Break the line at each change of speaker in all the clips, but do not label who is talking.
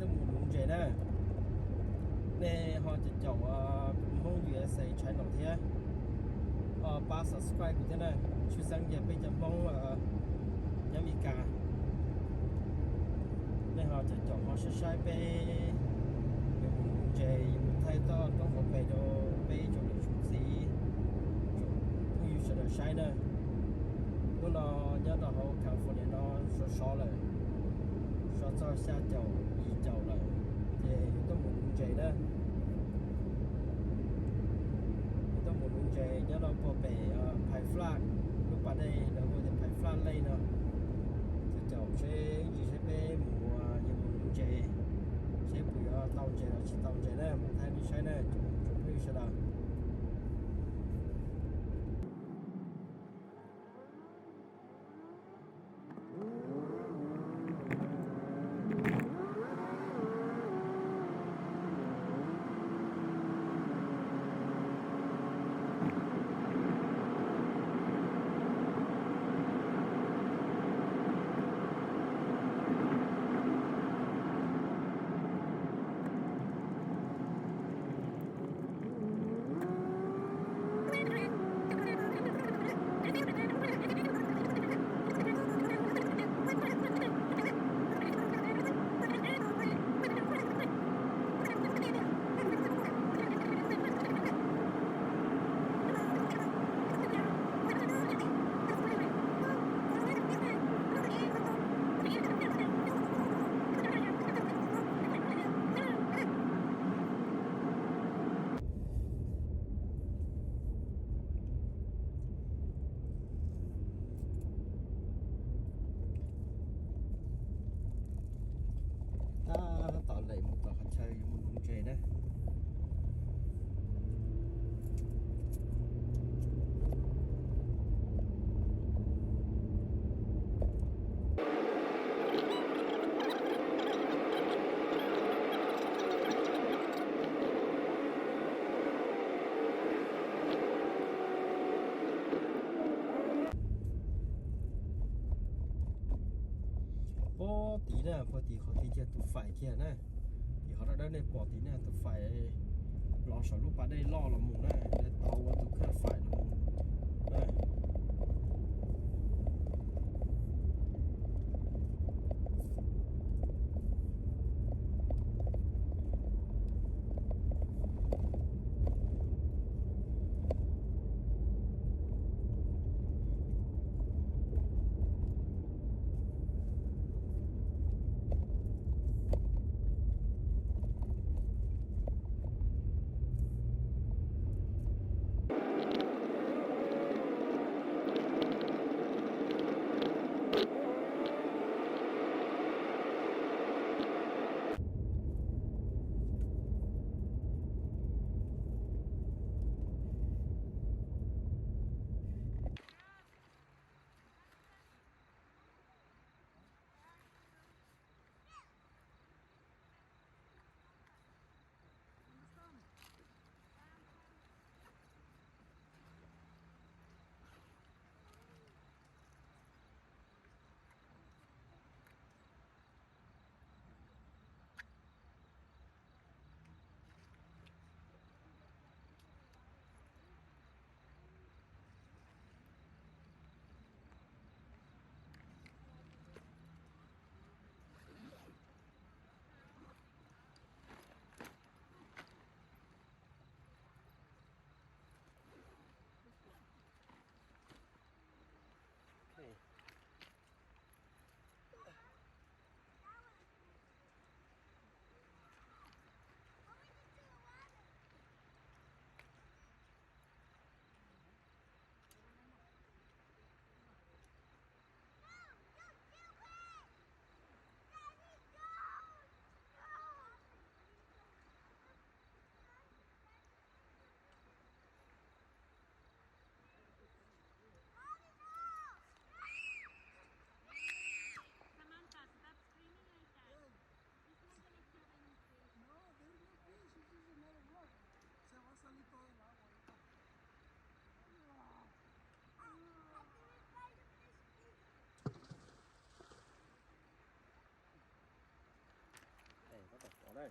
tới một đúng chế nè nè họ chỉ chọn cũng không USA channel thế ba subscribe của thế này chú sang giờ bây giờ mong nhóm gì cả nên họ chỉ chọn họ sẽ sai về một chế một thay to có một về đồ về chỗ để chúng gì cũng như sẽ được sai nè nó nhớ là họ California nó số rồi số cho xa chầu y chầu rồi thì tôi muốn chạy đó tôi muốn chạy nhớ là có bể phải flag lúc vào đây là có thể phải flag lên nữa thì chầu sẽ gì sẽ về mùa như muốn chạy sẽ bị tàu chạy là chỉ tàu chạy đó một thay đi sai này chúng tôi sẽ là tạo lại một tàu khách chơi một vùng trời đó bỏ tí họ thì tụi phải kia nè thì họ đã đến đây bỏ tí nè tụi phải lo sợ lúc vào đây lo là mù nè để tàu tụi khác phải là mù đây đây.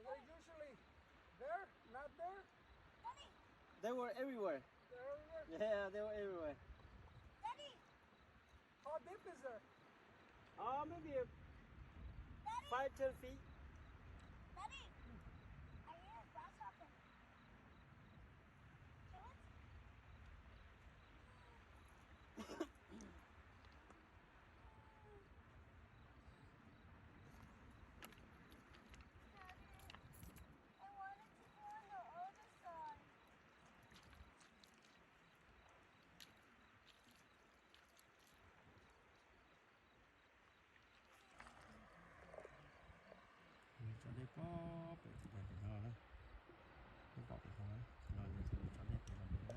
They're usually there, not there.
Daddy,
They were everywhere.
They're everywhere.
Yeah, they were everywhere.
Daddy,
How deep is there?
Maybe
Daddy,
5-10 feet.
Daddy. I hear a grasshopper. Kill it? Daddy, I wanted to go on the other side.
Cho đây có bị thịt này thì thôi. Nó bọt thì thôi. Rồi thì cho đây thì là gì chứ?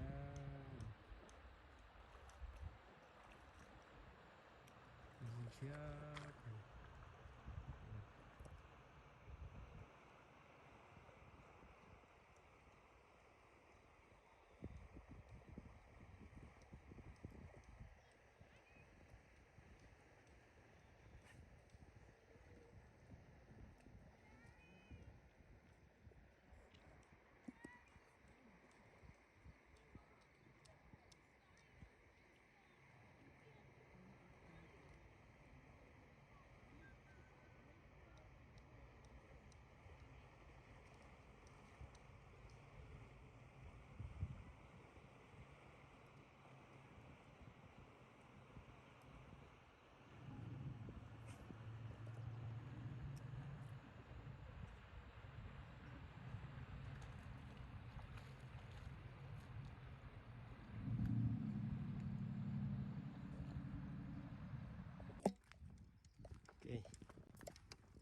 Ok,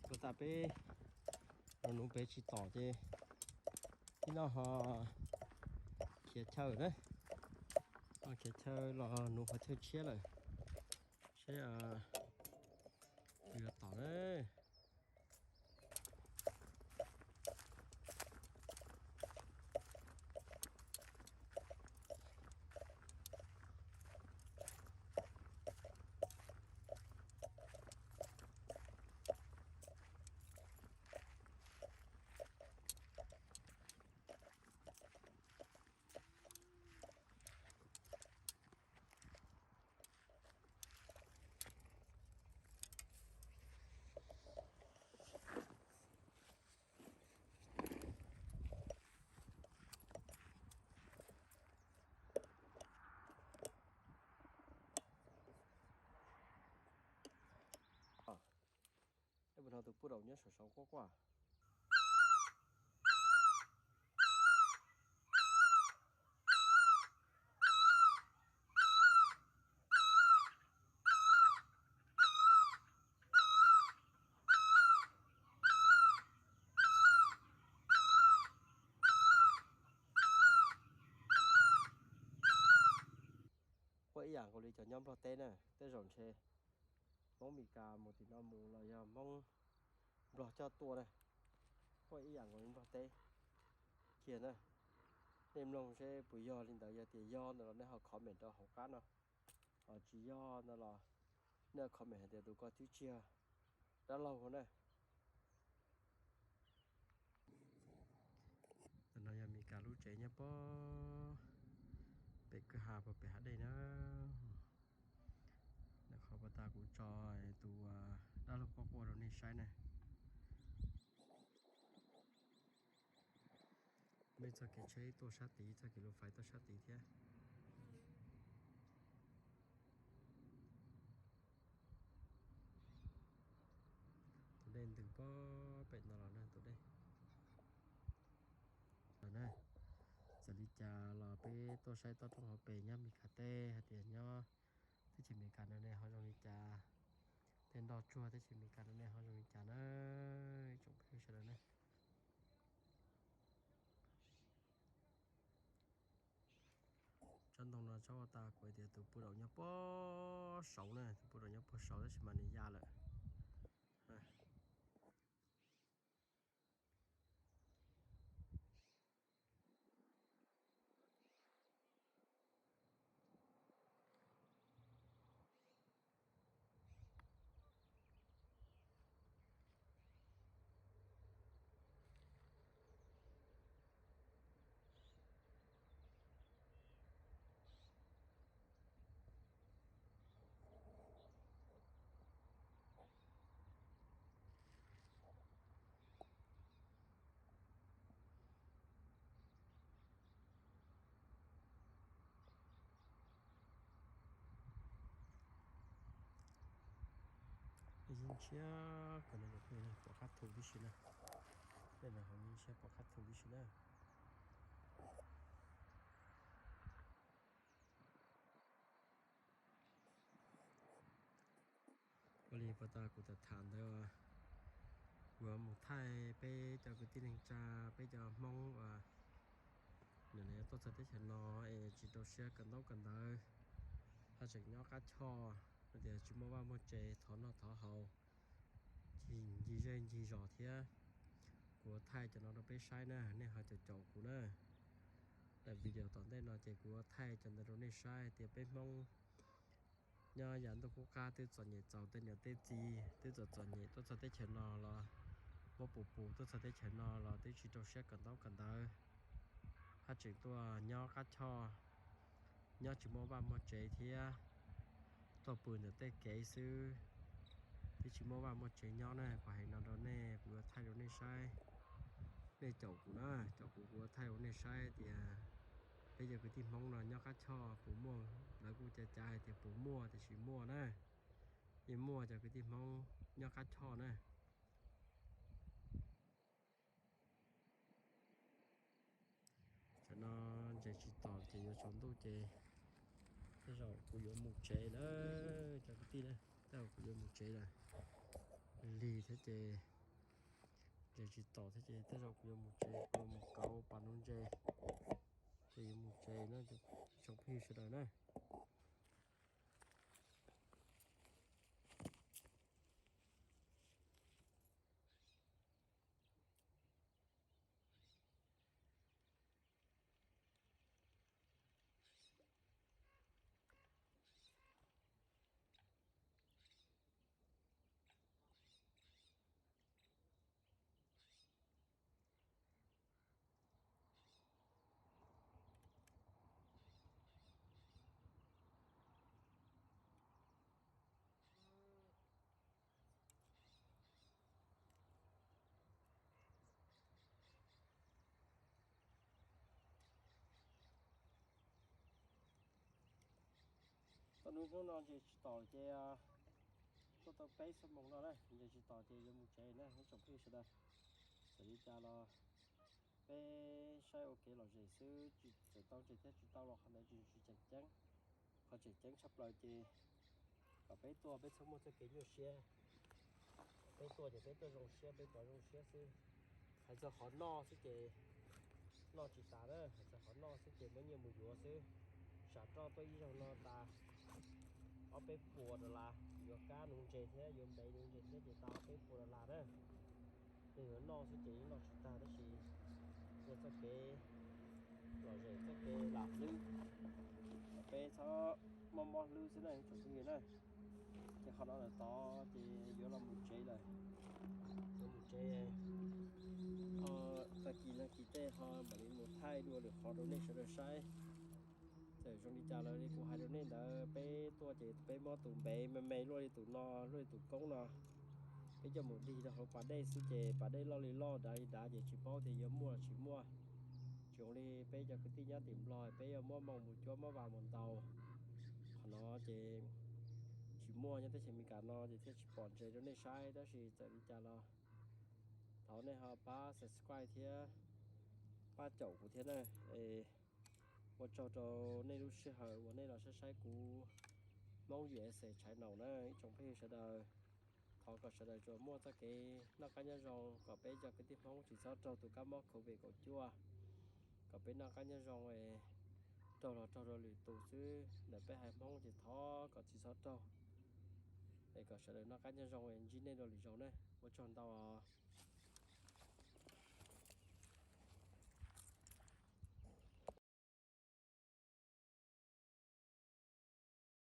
cô ta bé nó bé chỉ tỏ chứ khi nào họ kia chơi đấy, họ kia chơi là nó phải chơi chia rồi, sẽ vừa tỏ đấy. Cái bắt đầu từ bắt đầu nhớ sổ sóng quá quá. Vậy dạng của lý cho nhóm vào tên này, tên rộng xe. Mong mì cà một tí nó mù là mong bỏ cho tua này có ý dạng của những vật tê kia nè nên lòng sẽ bùi do lên tới giờ thì do nó là họ comment cho học cá nó họ chỉ do nó là nếu comment thì tôi có thứ chia đã lâu rồi nè nó giờ mình cả lũ trẻ nhá bó bị cứ hà và bị hà đây nữa nó khó bắt ta cũng cho tụ đã lúc có qua rồi nên sai này bây giờ cái chơi tôi sát tí cho cái lúc phải tôi sát tí thế tôi lên từ bó bệnh nó nè tôi đây rồi nè giờ đi chả là bé tôi sai tôi trong học bé nhá mình khát tê hạt tiền nhá thế chỉ mình cắn này họ trong đi chả tên đỏ chua thế chỉ mình cắn này họ trong đi chả nữa trong cái sự này chân đồng là cho ta quay thì tụ bữa đầu nhá bó sầu này tụ bữa đầu nhá bó sầu đấy mà đi ra lại cái gì chia cái này một này bỏ khát thủ đi xin này đây là họ sẽ bỏ khát thủ đi xin này có lý và ta cũng đã thản đó vừa một thay bây giờ cái tin hình cha bây giờ mong và nếu này tôi sẽ thấy nó chỉ tôi sẽ cần đâu cần đâu他整鸟cá cho để chúng mua vào một chế thọ nó thọ hậu chỉ riêng chỉ rõ thế của Thái cho nó biết sai nè nên họจะchọn của nó tại vì điều tận đây nó chỉ của Thái cho nó nên sai thì bên mong nhờ dẫn tôi quốc gia tôi chọn nhẹ chọn tên nhớ tên gì tôi chọn nhẹ tôi sẽ thấy chuyện nó là một bộ tôi sẽ thấy chuyện nó là tôi chỉ tôi sẽ cần đâu họ chỉ tôi nhờ cá cho nhờ chỉ mua vào một chế thì tôi bự nữa tới kỹ sư thì chỉ mua vào một chế nhỏ này và hình nó này vừa thay đổi này sai này chậu của thay đổi này sai thì bây giờ cái tìm mong là nhỏ cá cho bố mua là cô chạy thì bố mua thì chỉ mua này thì mua cho cái tìm mong nhỏ cá cho này cho nó chỉ tỏ chỉ cho chúng tôi chỉ thế rồi cô dùng một chế đó cho cái tin này tao cô dùng một chế này lì thế chế giờ chỉ tỏ thế chế thế rồi cô dùng một chế cô một câu bàn luôn chế thì một chế nó trong khi sẽ đời này còn nuôi con nó chỉ tỏ chế tôi bé sắp mong nó đây giờ chỉ tỏ chế dùng một chế nữa nó trong khi sẽ đây sẽ đi cha lo bé sai ok là gì xứ chỉ tao chỉ thế chỉ tao là không để chỉ chắc chắn họ chỉ chắn sắp lại chế và bé tua bé sống một cái kiểu như xe bé tua thì bé tua dùng xe bé tua dùng xe xứ hay giờ họ no xứ chế no chỉ xả đó hay giờ họ no xứ chế mấy nhiều mùi dừa xứ xả cho tôi ý rằng nó ta ở bên bùa đó là vừa cá nuông chè thế dùng đầy nuông chè thế thì tao bên bùa đó là đó thì nó no sẽ chỉ nó chỉ ta đó chỉ một cái rồi rồi cái lạc lư bé cho mò lư thế này chụp cái này thì họ nói là to thì giữa là một chế này một chế tại kỳ là kỳ tê họ mà đi một thay đua được họ đâu nên sẽ được sai rồi trong đi chào là đi của hai đứa nên là bé tua chỉ bé mò tụi bé mày luôn đi tụi no luôn tụi công no bây giờ một đi là họ bà đây sư chế bà đây lo đấy đã chỉ bao thì giờ mua là chỉ mua chúng đi bây giờ cái tin nhắn tìm lòi bây giờ mua mong một chỗ mua vào một tàu nó chỉ mua nhưng chỉ mình cả nó thì chỉ bỏ chơi cho nên sai đó thì chạy đi chả lo thảo này họ ba subscribe thì ba chậu của thế này một chậu này lúc sẽ hở của này là sẽ sai của mong dễ sẽ chạy nấu này trong phía sẽ đời họ có sẽ đời cho mua cho cái nó cá nhân rong có bây giờ cái tiếp mong chỉ cho trâu tụ cá móc khẩu vị của chua có bên nó cá nhân rong về trâu rồi lì tụ chứ để bé hai mong chỉ thó có chỉ cho trâu đây có sẽ đời nó cá nhân rong về chỉ nên rồi lì rong này một tròn tàu